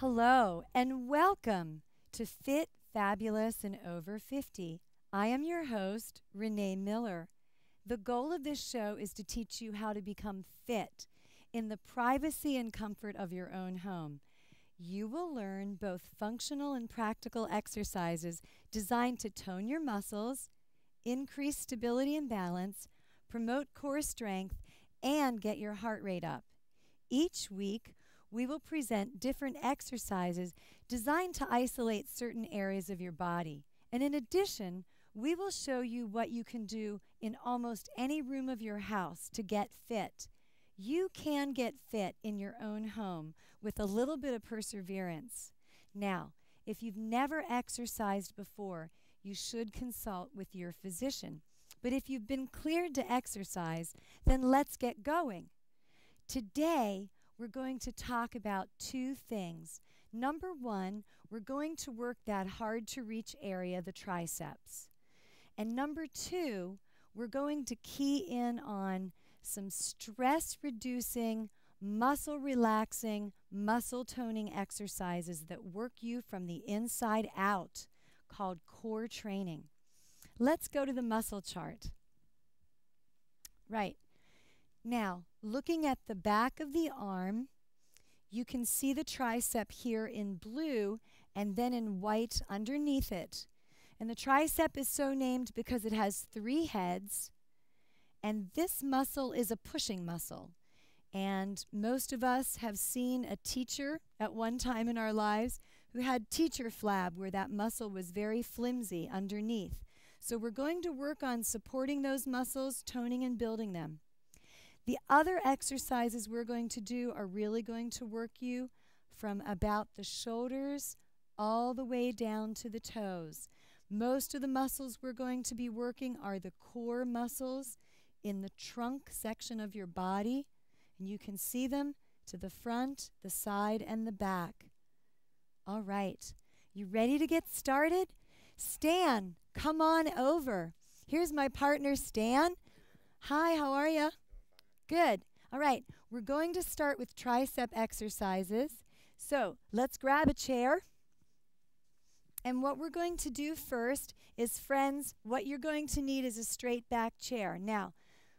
Hello and welcome to Fit, Fabulous, and Over 50. I am your host, Renee Miller. The goal of this show is to teach you how to become fit in the privacy and comfort of your own home. You will learn both functional and practical exercises designed to tone your muscles, increase stability and balance, promote core strength, and get your heart rate up. Each week, we will present different exercises designed to isolate certain areas of your body. And in addition, we will show you what you can do in almost any room of your house to get fit. You can get fit in your own home with a little bit of perseverance. Now, if you've never exercised before, you should consult with your physician. But if you've been cleared to exercise, then let's get going. Today, we're going to talk about two things. Number one, we're going to work that hard-to-reach area, the triceps. And number two, we're going to key in on some stress-reducing, muscle-relaxing, muscle-toning exercises that work you from the inside out, called core training. Let's go to the muscle chart. Right. Now, looking at the back of the arm, you can see the tricep here in blue and then in white underneath it. And the tricep is so named because it has 3 heads, and this muscle is a pushing muscle. And most of us have seen a teacher at one time in our lives who had teacher flab, where that muscle was very flimsy underneath. So we're going to work on supporting those muscles, toning and building them. The other exercises we're going to do are really going to work you from about the shoulders all the way down to the toes. Most of the muscles we're going to be working are the core muscles in the trunk section of your body, and you can see them to the front, the side, and the back. All right, you ready to get started? Stan, come on over. Here's my partner, Stan. Hi, how are you? Good. All right, we're going to start with tricep exercises. So let's grab a chair. And what we're going to do first is, friends, what you're going to need is a straight back chair. Now,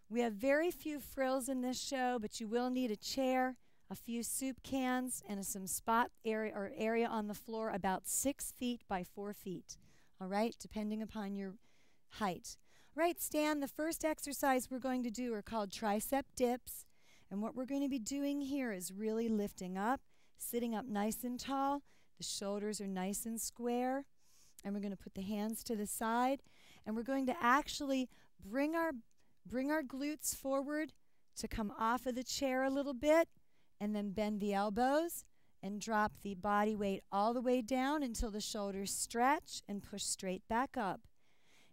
we have very few frills in this show, but you will need a chair, a few soup cans, and some spot area on the floor about 6 feet by 4 feet. All right, depending upon your height. Right, Stan, the first exercise we're going to do are called tricep dips. And what we're going to be doing here is really lifting up, sitting up nice and tall. The shoulders are nice and square. And we're going to put the hands to the side. And we're going to actually bring our glutes forward to come off of the chair a little bit, and then bend the elbows and drop the body weight all the way down until the shoulders stretch and push straight back up.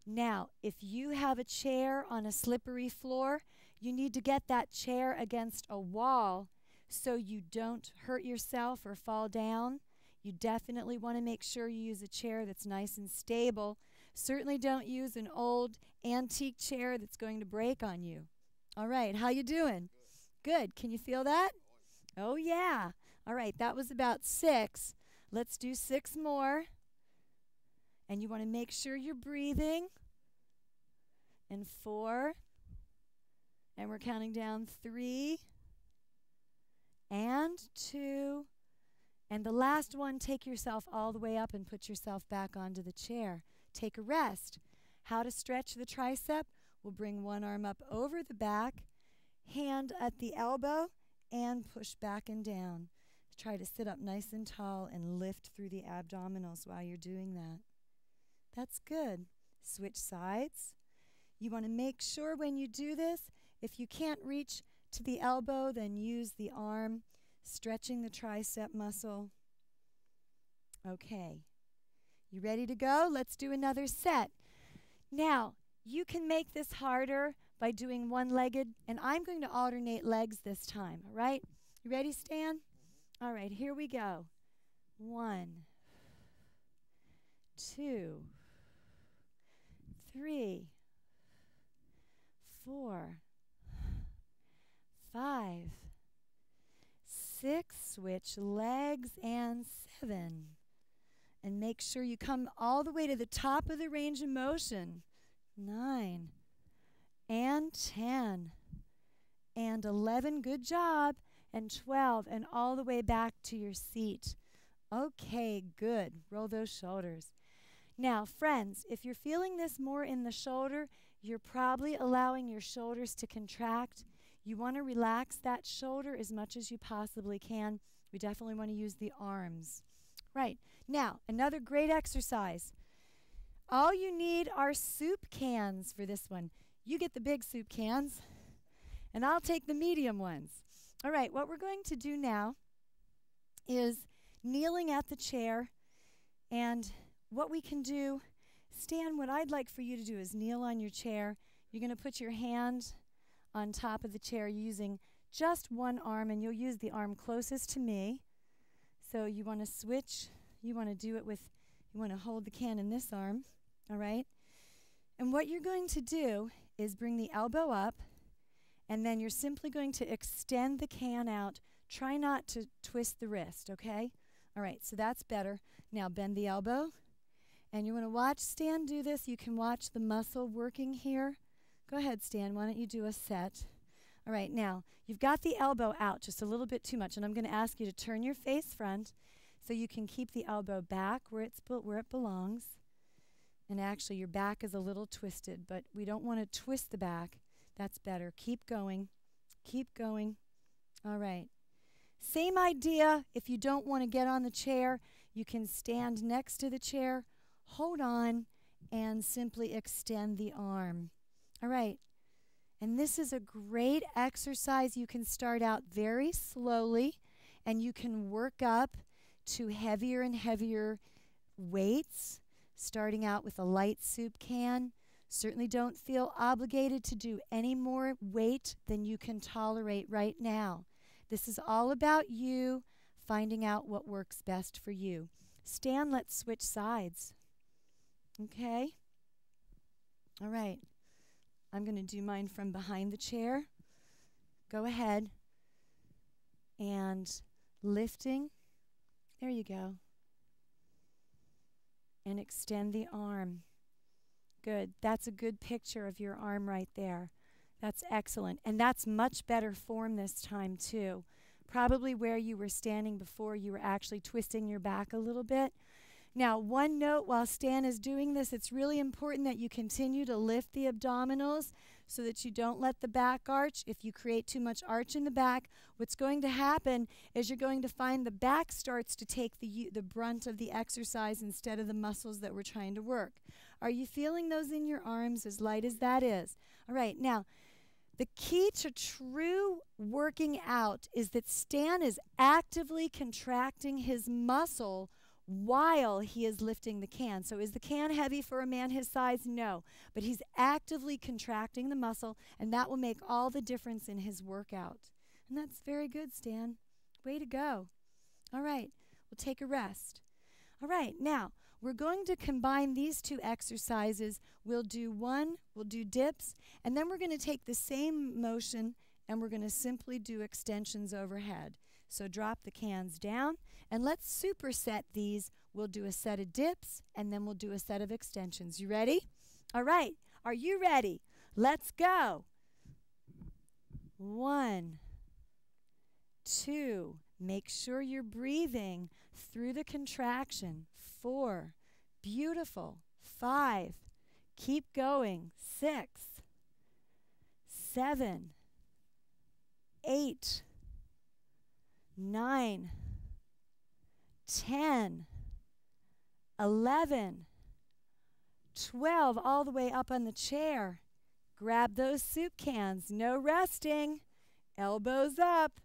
Now, if you have a chair on a slippery floor, you need to get that chair against a wall so you don't hurt yourself or fall down. You definitely want to make sure you use a chair that's nice and stable. Certainly don't use an old antique chair that's going to break on you. All right, how you doing? Good. Can you feel that? Oh, yeah. All right, that was about 6. Let's do 6 more. And you want to make sure you're breathing. And 4. And we're counting down 3. And 2. And the last one, take yourself all the way up and put yourself back onto the chair. Take a rest. How to stretch the tricep? We'll bring one arm up over the back, hand at the elbow, and push back and down. Try to sit up nice and tall and lift through the abdominals while you're doing that. That's good. Switch sides. You want to make sure when you do this, if you can't reach to the elbow, then use the arm, stretching the tricep muscle. Okay. You ready to go? Let's do another set. Now, you can make this harder by doing one-legged, and I'm going to alternate legs this time, all right? You ready, Stan? All right, here we go. 1, 2, 3, 4, 5, 6, switch legs, and 7. And make sure you come all the way to the top of the range of motion. 9 and 10 and 11, good job, and 12, and all the way back to your seat. Okay, good. Roll those shoulders. Now, friends, if you're feeling this more in the shoulder, you're probably allowing your shoulders to contract. You want to relax that shoulder as much as you possibly can. We definitely want to use the arms. Right. Now, another great exercise. All you need are soup cans for this one. You get the big soup cans, and I'll take the medium ones. All right, what we're going to do now is kneeling at the chair, and what we can do, Stan, what I'd like for you to do is kneel on your chair. You're going to put your hand on top of the chair using just one arm, and you'll use the arm closest to me. So you want to switch. You want to do it with, you want to hold the can in this arm, all right? And what you're going to do is bring the elbow up, and then you're simply going to extend the can out. Try not to twist the wrist, okay? All right, so that's better. Now bend the elbow, and you want to watch Stan do this. You can watch the muscle working here. Go ahead, Stan. Why don't you do a set? All right, now you've got the elbow out just a little bit too much, and I'm going to ask you to turn your face front so you can keep the elbow back where it belongs. And actually, your back is a little twisted, but we don't want to twist the back. That's better. Keep going. Keep going. All right. Same idea. If you don't want to get on the chair, you can stand next to the chair, hold on, and simply extend the arm. All right. And this is a great exercise. You can start out very slowly, and you can work up to heavier and heavier weights, starting out with a light soup can. Certainly don't feel obligated to do any more weight than you can tolerate right now. This is all about you finding out what works best for you. Stan, let's switch sides. Okay? All right. I'm going to do mine from behind the chair. Go ahead. And lifting. There you go. And extend the arm. Good. That's a good picture of your arm right there. That's excellent. And that's much better form this time, too. Probably where you were standing before, you were actually twisting your back a little bit. Now, one note while Stan is doing this, it's really important that you continue to lift the abdominals so that you don't let the back arch. If you create too much arch in the back, what's going to happen is you're going to find the back starts to take the brunt of the exercise instead of the muscles that we're trying to work. Are you feeling those in your arms, as light as that is? All right, now, the key to true working out is that Stan is actively contracting his muscle while he is lifting the can. So is the can heavy for a man his size? No. But he's actively contracting the muscle, and that will make all the difference in his workout. And that's very good, Stan. Way to go. All right, we'll take a rest. All right, now, we're going to combine these two exercises. We'll do dips, and then we're going to take the same motion, and we're going to simply do extensions overhead. So drop the cans down, and let's superset these. We'll do a set of dips, and then we'll do a set of extensions. You ready? All right. Are you ready? Let's go. 1, 2. Make sure you're breathing through the contraction. 4. Beautiful. 5. Keep going. 6. 7. 8. 9, 10, 11, 12, all the way up on the chair. Grab those soup cans. No resting. Elbows up.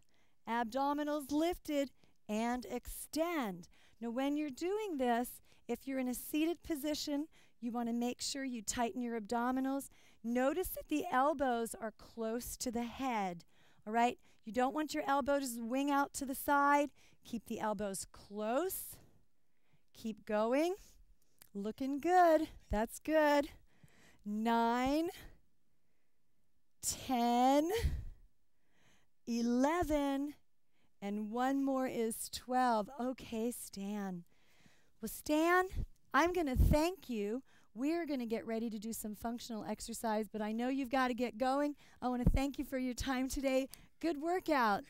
Abdominals lifted. And extend. Now, when you're doing this, if you're in a seated position, you want to make sure you tighten your abdominals. Notice that the elbows are close to the head. All right? You don't want your elbows to wing out to the side. Keep the elbows close. Keep going. Looking good. That's good. 9, 10, 11, And one more is 12. Okay, Stan. Well, Stan, I'm going to thank you. We're going to get ready to do some functional exercise, but I know you've got to get going. I want to thank you for your time today. Good workout.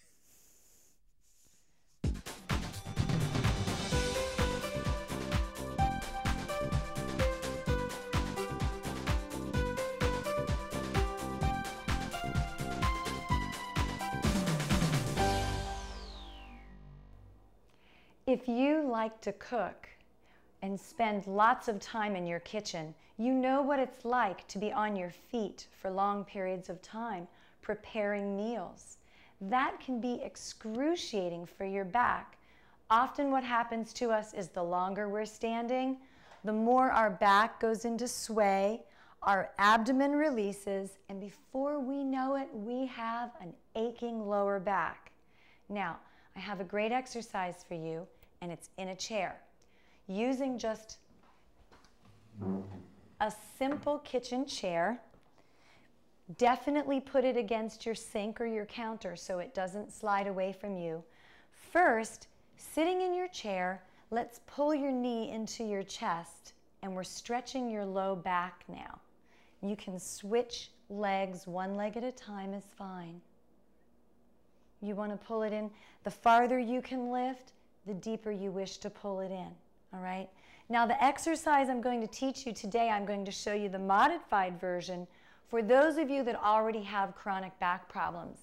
If you like to cook and spend lots of time in your kitchen, you know what it's like to be on your feet for long periods of time preparing meals. That can be excruciating for your back. Often what happens to us is the longer we're standing, the more our back goes into sway, our abdomen releases, and before we know it, we have an aching lower back. Now, I have a great exercise for you, and it's in a chair. Using just a simple kitchen chair, definitely put it against your sink or your counter so it doesn't slide away from you. First, sitting in your chair, let's pull your knee into your chest, and we're stretching your low back now. You can switch legs, one leg at a time is fine. You want to pull it in. The farther you can lift, the deeper you wish to pull it in, all right? Now the exercise I'm going to teach you today, I'm going to show you the modified version for those of you that already have chronic back problems.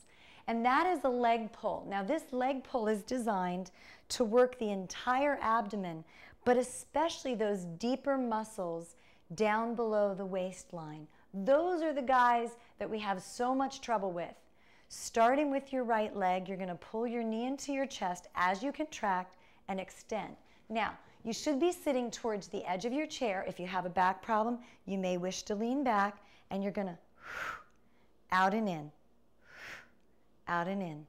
And that is a leg pull. Now this leg pull is designed to work the entire abdomen, but especially those deeper muscles down below the waistline. Those are the guys that we have so much trouble with. Starting with your right leg, you're going to pull your knee into your chest as you contract and extend. Now, you should be sitting towards the edge of your chair. If you have a back problem, you may wish to lean back, and you're going to out and in, out and in,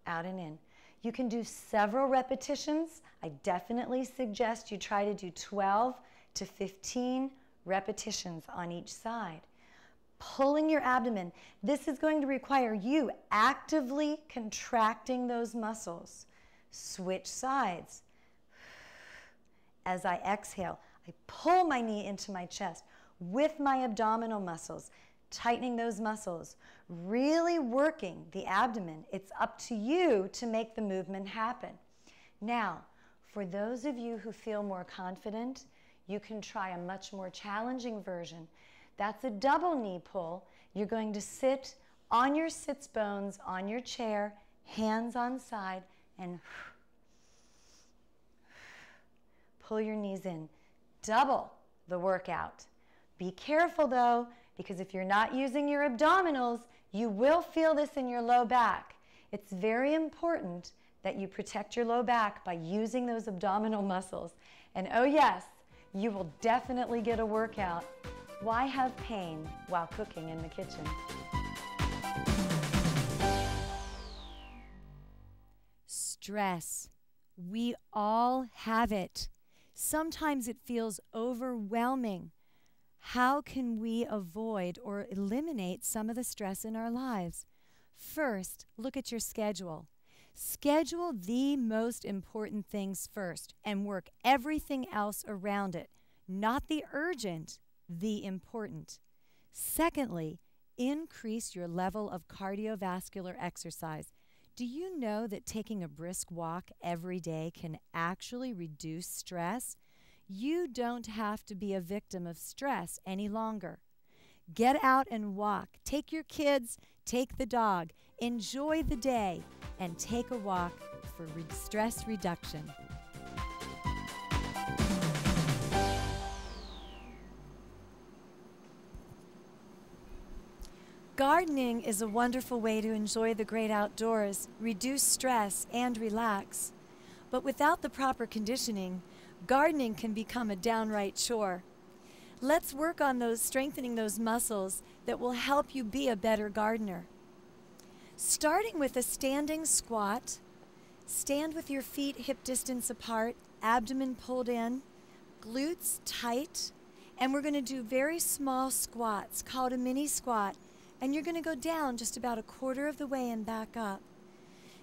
out and in. You can do several repetitions. I definitely suggest you try to do 12 to 15 repetitions on each side. Pulling your abdomen. This is going to require you actively contracting those muscles. Switch sides. As I exhale, I pull my knee into my chest with my abdominal muscles, tightening those muscles, really working the abdomen. It's up to you to make the movement happen. Now, for those of you who feel more confident, you can try a much more challenging version. That's a double knee pull. You're going to sit on your sits bones on your chair, hands on side, and pull your knees in. Double the workout. Be careful though, because if you're not using your abdominals, you will feel this in your low back. It's very important that you protect your low back by using those abdominal muscles. And oh yes, you will definitely get a workout. Why have pain while cooking in the kitchen? Stress. We all have it. Sometimes it feels overwhelming. How can we avoid or eliminate some of the stress in our lives? First, look at your schedule. Schedule the most important things first and work everything else around it, not the urgent, the important. Secondly, increase your level of cardiovascular exercise. Do you know that taking a brisk walk every day can actually reduce stress? You don't have to be a victim of stress any longer. Get out and walk. Take your kids, take the dog, enjoy the day, and take a walk for stress reduction. Gardening is a wonderful way to enjoy the great outdoors, reduce stress, and relax. But without the proper conditioning, gardening can become a downright chore. Let's work on strengthening those muscles that will help you be a better gardener. Starting with a standing squat, stand with your feet hip distance apart, abdomen pulled in, glutes tight, and we're going to do very small squats called a mini squat. And you're going to go down just about a quarter of the way and back up.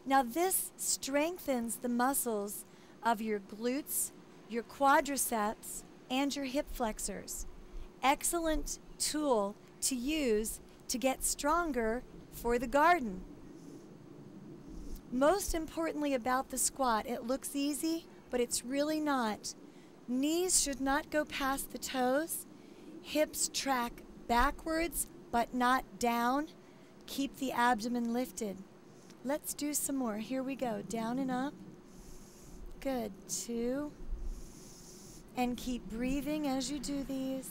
Now this strengthens the muscles of your glutes, your quadriceps, and your hip flexors. Excellent tool to use to get stronger for the garden. Most importantly about the squat, it looks easy, but it's really not. Knees should not go past the toes. Hips track backwards, but not down. Keep the abdomen lifted. Let's do some more. Here we go. Down and up. Good. 2. And keep breathing as you do these.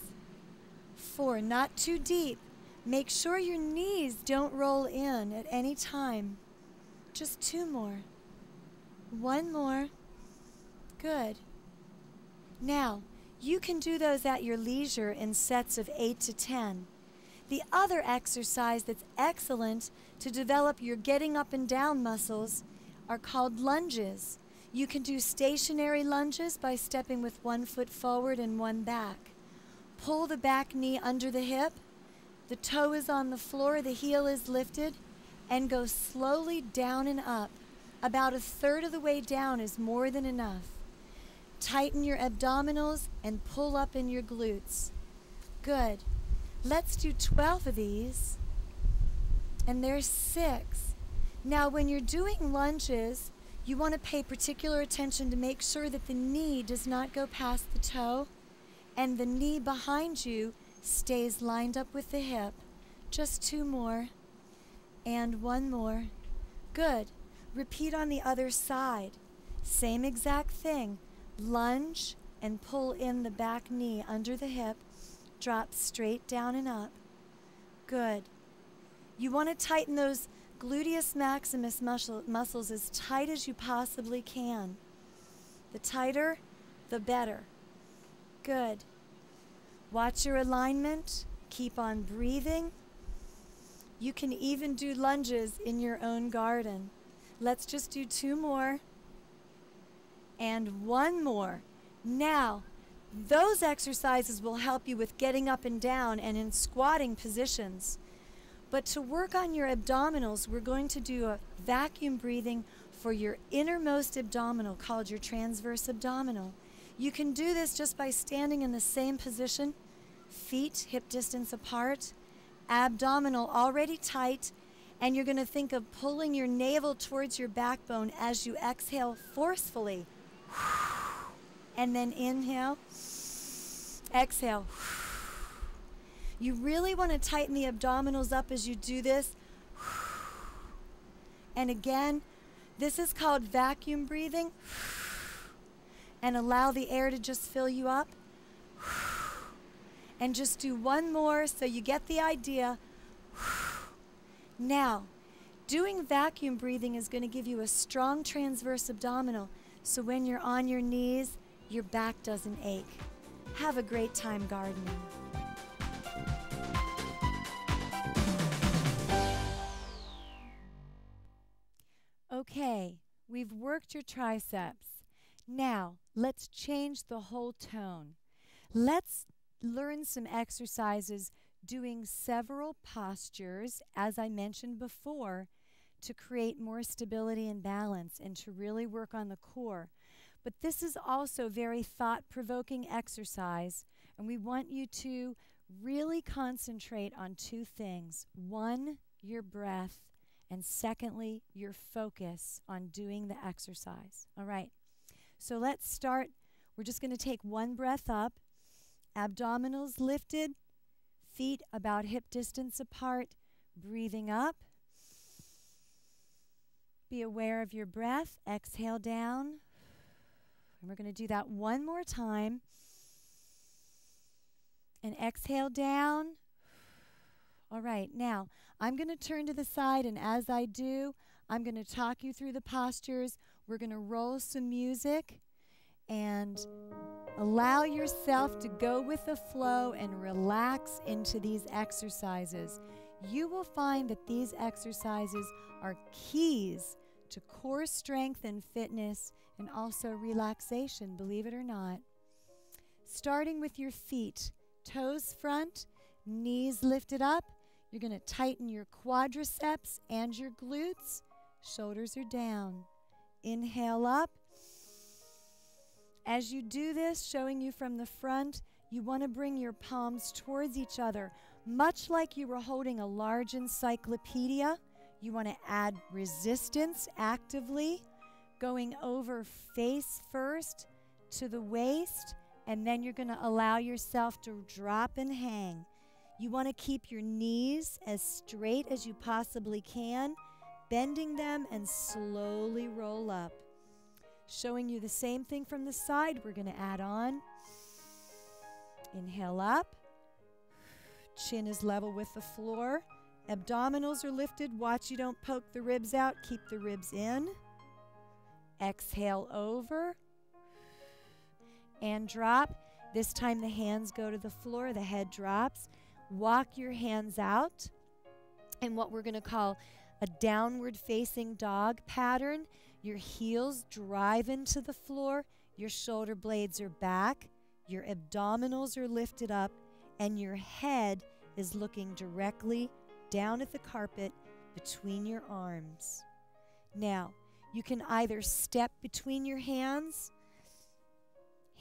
4. Not too deep. Make sure your knees don't roll in at any time. Just 2 more. 1 more. Good. Now, you can do those at your leisure in sets of 8 to 10. The other exercise that's excellent to develop your getting up and down muscles are called lunges. You can do stationary lunges by stepping with 1 foot forward and 1 back. Pull the back knee under the hip. The toe is on the floor, the heel is lifted, and go slowly down and up. About 1/3 of the way down is more than enough. Tighten your abdominals and pull up in your glutes. Good. Let's do 12 of these. And there's 6. Now when you're doing lunges, you want to pay particular attention to make sure that the knee does not go past the toe and the knee behind you stays lined up with the hip. Just 2 more. And 1 more. Good. Repeat on the other side. Same exact thing. Lunge and pull in the back knee under the hip. Drop straight down and up. Good. You want to tighten those gluteus maximus muscles as tight as you possibly can. The tighter, the better. Good. Watch your alignment. Keep on breathing. You can even do lunges in your own garden. Let's just do 2 more. And 1 more. Now, those exercises will help you with getting up and down and in squatting positions. But to work on your abdominals, we're going to do a vacuum breathing for your innermost abdominal called your transverse abdominal. You can do this just by standing in the same position, feet hip distance apart, abdominal already tight, and you're going to think of pulling your navel towards your backbone as you exhale forcefully. And then inhale, exhale. You really want to tighten the abdominals up as you do this. And again, this is called vacuum breathing. And allow the air to just fill you up. And just do 1 more so you get the idea. Now, doing vacuum breathing is going to give you a strong transverse abdominal, so when you're on your knees, your back doesn't ache. Have a great time gardening. Okay, we've worked your triceps. Now, let's change the whole tone. Let's learn some exercises doing several postures, as I mentioned before, to create more stability and balance and to really work on the core. But this is also very thought-provoking exercise, and we want you to really concentrate on 2 things. 1, your breath, and secondly, your focus on doing the exercise. All right, so let's start. We're just going to take 1 breath up, abdominals lifted, feet about hip distance apart, breathing up. Be aware of your breath. Exhale down. And we're going to do that 1 more time. And exhale down. All right, now I'm going to turn to the side, and as I do, I'm going to talk you through the postures. We're going to roll some music and allow yourself to go with the flow and relax into these exercises. You will find that these exercises are keys to core strength and fitness and also relaxation, believe it or not. Starting with your feet, toes front, knees lifted up. You're going to tighten your quadriceps and your glutes. Shoulders are down. Inhale up. As you do this, showing you from the front, you want to bring your palms towards each other, much like you were holding a large encyclopedia. You want to add resistance actively, going over face first to the waist, and then you're going to allow yourself to drop and hang. You want to keep your knees as straight as you possibly can, bending them and slowly roll up. Showing you the same thing from the side, we're going to add on. Inhale up. Chin is level with the floor. Abdominals are lifted. Watch you don't poke the ribs out. Keep the ribs in. Exhale over. And drop. This time the hands go to the floor. The head drops. Walk your hands out in what we're going to call a downward facing dog pattern. Your heels drive into the floor. Your shoulder blades are back. Your abdominals are lifted up. And your head is looking directly down at the carpet between your arms. Now, you can either step between your hands,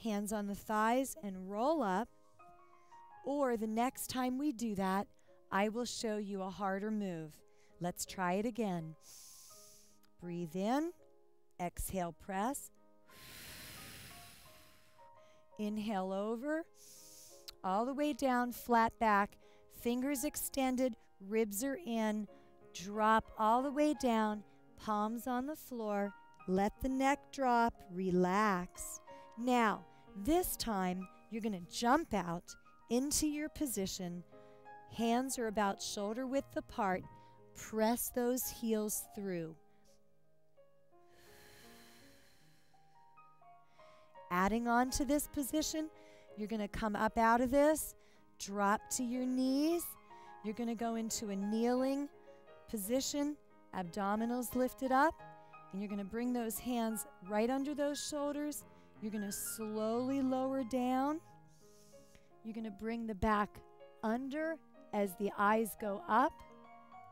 hands on the thighs, and roll up, or the next time we do that, I will show you a harder move. Let's try it again. Breathe in, exhale, press. Inhale over, all the way down, flat back, fingers extended, ribs are in, drop all the way down, palms on the floor, let the neck drop, relax. Now, this time, you're going to jump out into your position. Hands are about shoulder width apart. Press those heels through. Adding on to this position, you're going to come up out of this, drop to your knees. You're going to go into a kneeling position, abdominals lifted up, and you're going to bring those hands right under those shoulders. You're going to slowly lower down. You're going to bring the back under as the eyes go up.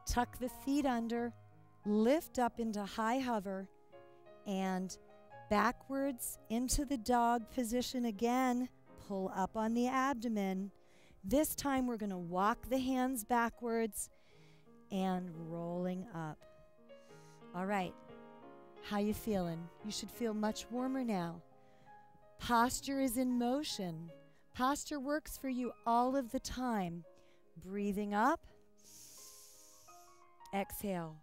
Tuck the feet under, lift up into high hover, and backwards into the dog position again. Pull up on the abdomen. This time we're going to walk the hands backwards and rolling up. All right, how you feeling? You should feel much warmer now. Posture is in motion. Posture works for you all of the time. Breathing up. Exhale.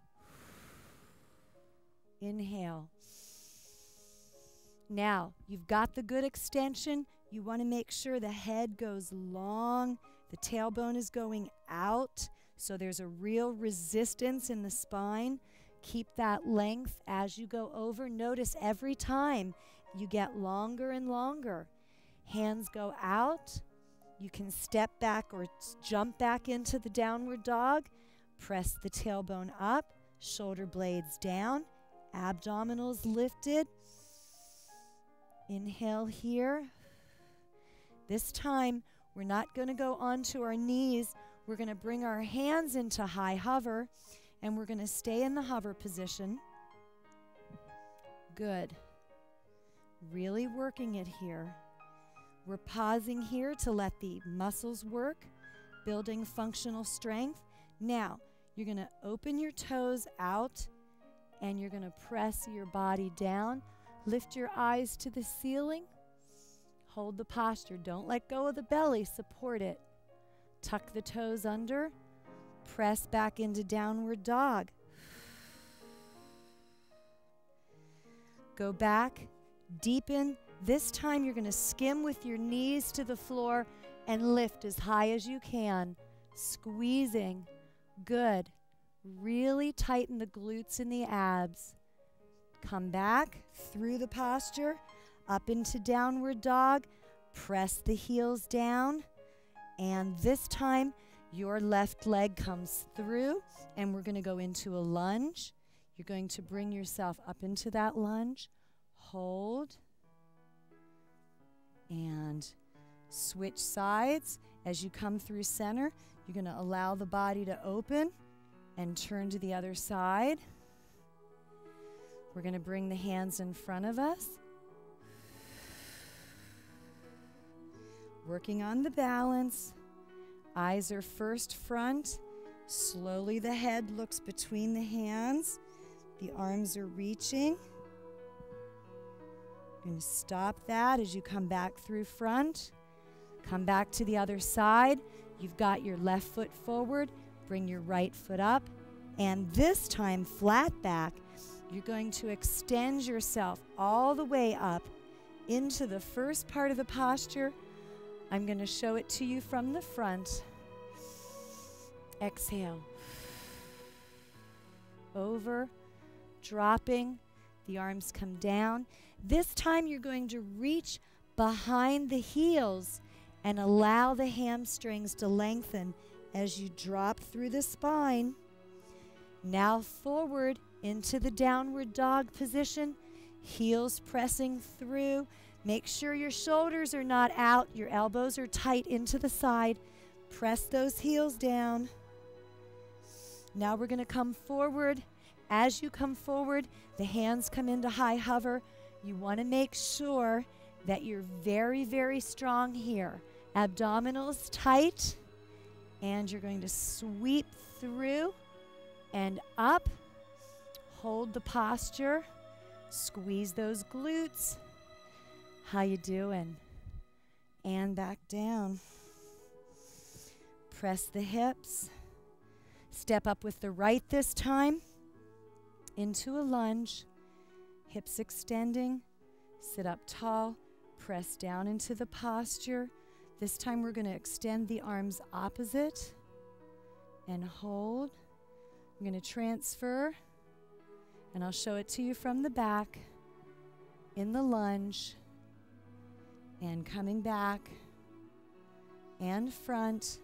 Inhale. Now, you've got the good extension. You want to make sure the head goes long, the tailbone is going out, so there's a real resistance in the spine. Keep that length as you go over. Notice every time you get longer and longer. Hands go out. You can step back or jump back into the downward dog. Press the tailbone up, shoulder blades down, abdominals lifted. Inhale here. This time, we're not going to go onto our knees. We're going to bring our hands into high hover, and we're going to stay in the hover position. Good. Really working it here. We're pausing here to let the muscles work, building functional strength. Now, you're going to open your toes out, and you're going to press your body down. Lift your eyes to the ceiling. Hold the posture. Don't let go of the belly. Support it. Tuck the toes under. Press back into downward dog. Go back. Deepen. This time you're going to skim with your knees to the floor and lift as high as you can. Squeezing. Good. Really tighten the glutes and the abs. Come back through the posture, up into downward dog. Press the heels down. And this time, your left leg comes through, and we're going to go into a lunge. You're going to bring yourself up into that lunge. Hold. And switch sides. As you come through center, you're going to allow the body to open and turn to the other side. We're going to bring the hands in front of us. Working on the balance. Eyes are first front. Slowly the head looks between the hands. The arms are reaching. You're going to stop that as you come back through front. Come back to the other side. You've got your left foot forward. Bring your right foot up. And this time, flat back, you're going to extend yourself all the way up into the first part of the posture. I'm going to show it to you from the front. Exhale. Over, dropping. The arms come down. This time you're going to reach behind the heels and allow the hamstrings to lengthen as you drop through the spine. Now forward into the downward dog position. Heels pressing through. Make sure your shoulders are not out. Your elbows are tight into the side. Press those heels down. Now we're going to come forward. As you come forward, the hands come into high hover. You want to make sure that you're very, very strong here. Abdominals tight. And you're going to sweep through and up. Hold the posture. Squeeze those glutes. How you doing? And back down. Press the hips. Step up with the right this time. Into a lunge. Hips extending. Sit up tall. Press down into the posture. This time we're going to extend the arms opposite. And hold. I'm going to transfer. And I'll show it to you from the back. In the lunge. And coming back. And front.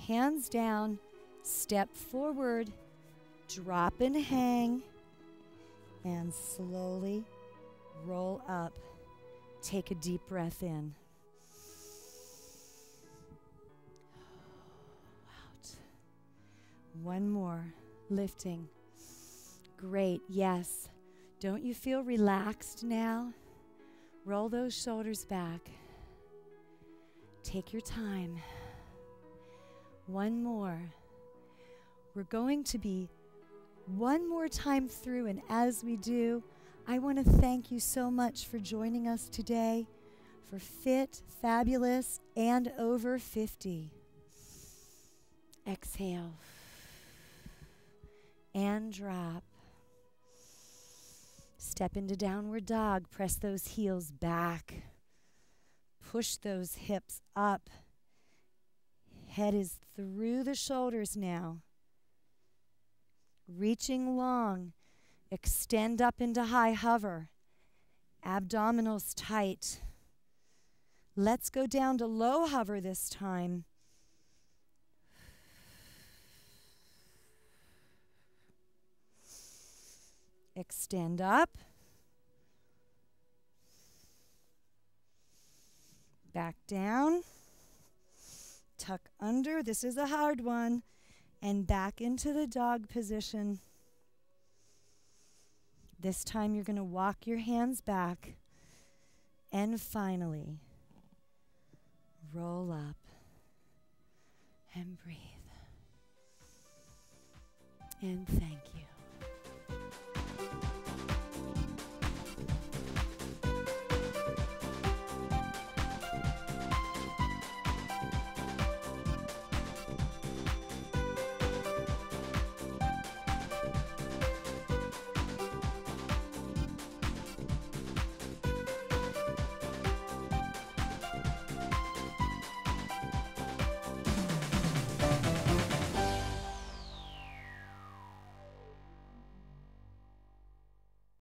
Hands down. Step forward. Drop and hang. And slowly roll up. Take a deep breath in. Out. One more. Lifting. Great. Yes. Don't you feel relaxed now? Roll those shoulders back. Take your time. One more. We're going to be one more time through, and as we do, I want to thank you so much for joining us today for Fit, Fabulous, and Over 50. Exhale. And drop. Step into downward dog. Press those heels back. Push those hips up. Head is through the shoulders now. Reaching long. Extend up into high hover. Abdominals tight. Let's go down to low hover this time. Extend up. Back down. Tuck under. This is a hard one. And back into the dog position. This time you're going to walk your hands back. And finally, roll up and breathe. And thank you.